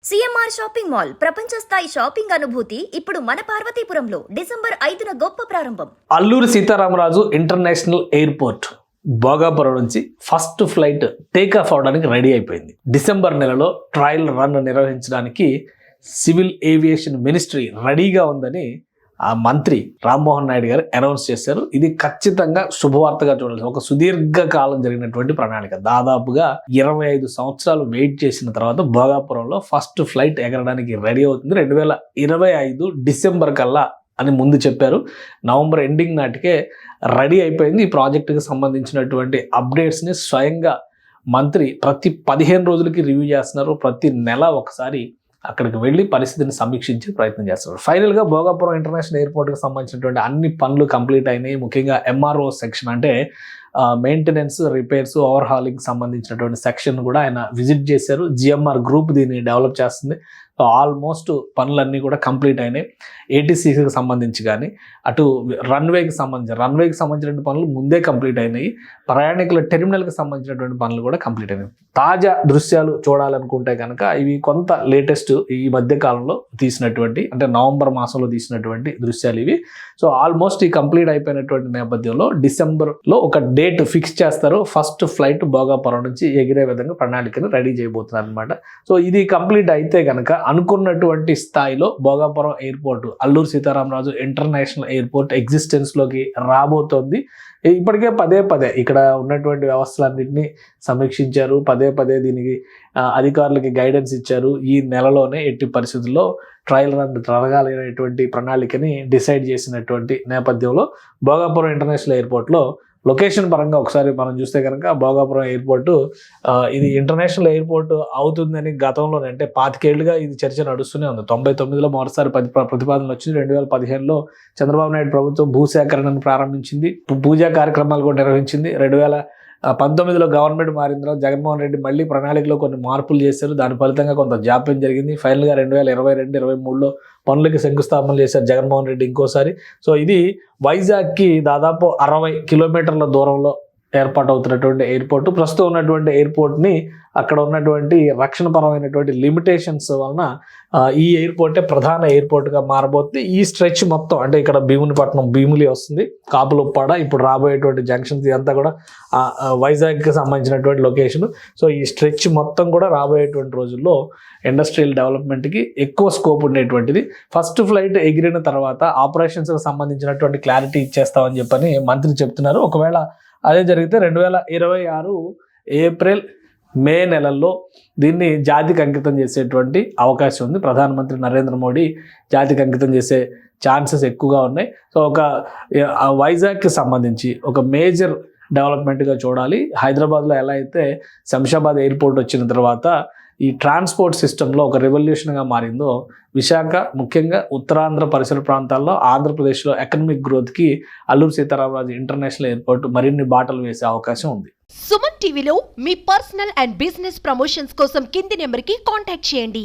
CMR shopping mall ప్రపంచ స్థాయి shopping అనుభూతి ఇప్పుడు మన పార్వతీపురంలో డిసెంబర్ 5న గొప్ప ప్రారంభం. అల్లూరి సీతారామరాజు ఇంటర్నేషనల్ ఎయిర్పోర్ట్ భోగాపురం నుంచి ఫస్ట్ ఫ్లైట్ టేక్ ఆఫ్ అవడానికి రెడీ అయిపోయింది. డిసెంబర్ నెలలో ట్రయల్ రన్ నిర్వహించడానికి సివిల్ ఏవియేషన్ మినిస్ట్రీ రెడీగా ఉందని ఆ మంత్రి రామ్మోహన్ నాయుడు గారు అనౌన్స్ చేశారు. ఇది ఖచ్చితంగా శుభవార్తగా చూడాలి. ఒక సుదీర్ఘ కాలం జరిగినటువంటి ప్రణాళిక. దాదాపుగా 25 సంవత్సరాలు వెయిట్ చేసిన తర్వాత భోగాపురంలో ఫస్ట్ ఫ్లైట్ ఎగరడానికి రెడీ అవుతుంది. 2025 డిసెంబర్ కల్లా అని ముందు చెప్పారు. నవంబర్ ఎండింగ్ నాటికే రెడీ అయిపోయింది. ఈ ప్రాజెక్టుకి సంబంధించినటువంటి అప్డేట్స్ని స్వయంగా మంత్రి ప్రతి 15 రోజులకి రివ్యూ చేస్తున్నారు. ప్రతి నెల ఒకసారి అక్కడికి వెళ్ళి పరిస్థితిని సమీక్షించే ప్రయత్నం చేస్తున్నారు. ఫైనల్గా భోగాపురం ఇంటర్నేషనల్ ఎయిర్పోర్ట్కి సంబంధించినటువంటి అన్ని పనులు కంప్లీట్ అయినాయి. ముఖ్యంగా ఎంఆర్ఓ సెక్షన్ అంటే మెయింటెనెన్స్, రిపేర్స్, ఓవర్ హాలింగ్ సంబంధించినటువంటి సెక్షన్ కూడా ఆయన విజిట్ చేశారు. జిఎంఆర్ గ్రూప్ దీన్ని డెవలప్ చేస్తుంది. ఆల్మోస్ట్ పనులన్నీ కూడా కంప్లీట్ అయినాయి. ఏటీసీకి సంబంధించి కానీ అటు రన్వేకి సంబంధించినటువంటి పనులు ముందే కంప్లీట్ అయినాయి. ప్రయాణికుల టెర్మినల్కి సంబంధించినటువంటి పనులు కూడా కంప్లీట్ అయినాయి. తాజా దృశ్యాలు చూడాలనుకుంటే కనుక ఇవి కొంత లేటెస్ట్ ఈ మధ్య కాలంలో తీసినటువంటి, అంటే నవంబర్ మాసంలో తీసినటువంటి దృశ్యాలు ఇవి. సో ఆల్మోస్ట్ ఈ కంప్లీట్ అయిపోయినటువంటి నేపథ్యంలో డిసెంబర్లో ఒక డేట్ ఫిక్స్ చేస్తారు. ఫస్ట్ ఫ్లైట్ భోగాపురం నుంచి ఎగిరే విధంగా ప్రణాళికను రెడీ చేయబోతున్నారు అనమాట. సో ఇది కంప్లీట్ అయితే కనుక అనుకున్నటువంటి స్థాయిలో Bhogapuram airport, Alluri Sitarama Raju international airport ఎగ్జిస్టెన్స్లోకి రాబోతోంది. ఇప్పటికే పదే ఇక్కడ ఉన్నటువంటి వ్యవస్థలన్నింటినీ సమీక్షించారు. పదే దీనికి అధికారులకి గైడెన్స్ ఇచ్చారు. ఈ నెలలోనే ఎట్టి పరిస్థితుల్లో ట్రయల్ రన్ జరగాలనేటువంటి ప్రణాళికని డిసైడ్ చేసినటువంటి నేపథ్యంలో భోగాపురం ఇంటర్నేషనల్ ఎయిర్పోర్ట్లో లొకేషన్ పరంగా ఒకసారి మనం చూస్తే కనుక భోగాపురం ఎయిర్పోర్టు ఇది ఇంటర్నేషనల్ ఎయిర్పోర్ట్ అవుతుందని గతంలోనే, అంటే 25 ఏళ్లుగా ఇది చర్చ నడుస్తూనే ఉంది. 99లో మొదటిసారి ప్రతిపాదనలు వచ్చింది. 2015లో చంద్రబాబు నాయుడు ప్రభుత్వం భూసేకరణను ప్రారంభించింది. పూజా కార్యక్రమాలు కూడా నిర్వహించింది. 2019లో గవర్నమెంట్ మారిన తర్వాత జగన్మోహన్ రెడ్డి మళ్ళీ ప్రణాళికలో కొన్ని మార్పులు చేశారు. దాని ఫలితంగా కొంత జాప్యం జరిగింది. ఫైనల్గా 2022-23లో పనులకి శంకుస్థాపన చేశారు జగన్మోహన్ రెడ్డి ఇంకోసారి. సో ఇది వైజాగ్కి దాదాపు 60 కిలోమీటర్ల దూరంలో ఏర్పాటు అవుతున్నటువంటి ఎయిర్పోర్టు. ప్రస్తుతం ఉన్నటువంటి ఎయిర్పోర్ట్ని అక్కడ ఉన్నటువంటి రక్షణపరమైనటువంటి లిమిటేషన్స్ వలన ఈ ఎయిర్పోర్టే ప్రధాన ఎయిర్పోర్ట్గా మారబోతుంది. ఈ స్ట్రెచ్ మొత్తం, అంటే ఇక్కడ భీమునిపట్నం, భీములి వస్తుంది, కాపులుప్పాడ, ఇప్పుడు రాబోయేటువంటి జంక్షన్స్ ఇదంతా కూడా వైజాగ్కి సంబంధించినటువంటి లొకేషన్. సో ఈ స్ట్రెచ్ మొత్తం కూడా రాబోయేటువంటి రోజుల్లో ఇండస్ట్రియల్ డెవలప్మెంట్కి ఎక్కువ స్కోప్ ఉండేటువంటిది. ఫస్ట్ ఫ్లైట్ ఎగిరిన తర్వాత ఆపరేషన్స్కి సంబంధించినటువంటి క్లారిటీ ఇచ్చేస్తామని చెప్పని మంత్రి చెప్తున్నారు. ఒకవేళ అదే జరిగితే 2026 ఏప్రిల్ మే నెలల్లో దీన్ని జాతికి అంకితం చేసేటువంటి అవకాశం ఉంది. ప్రధానమంత్రి నరేంద్ర మోడీ జాతికి అంకితం చేసే ఛాన్సెస్ ఎక్కువగా ఉన్నాయి. సో ఒక వైజాగ్కి సంబంధించి ఒక మేజర్ డెవలప్మెంట్గా చూడాలి. హైదరాబాద్లో ఎలా అయితే శంషాబాద్ ఎయిర్పోర్ట్ వచ్చిన తర్వాత ఈ ట్రాన్స్పోర్ట్ సిస్టంలో ఒక రెవల్యూషన్గా మారిందో, విశాఖ ముఖ్యంగా ఉత్తరాంధ్ర పరిసర ప్రాంతాల్లో ఆంధ్రప్రదేశ్లో ఎకనమిక్ గ్రోత్కి అల్లూరి సీతారామరాజు ఇంటర్నేషనల్ ఎయిర్పోర్ట్ మరిన్ని బాటలు వేసే అవకాశం ఉంది. సుమన్ టీవీలో మీ పర్సనల్ అండ్ బిజినెస్ ప్రమోషన్స్ కోసం కింది నెంబర్కి కాంటాక్ట్ చేయండి.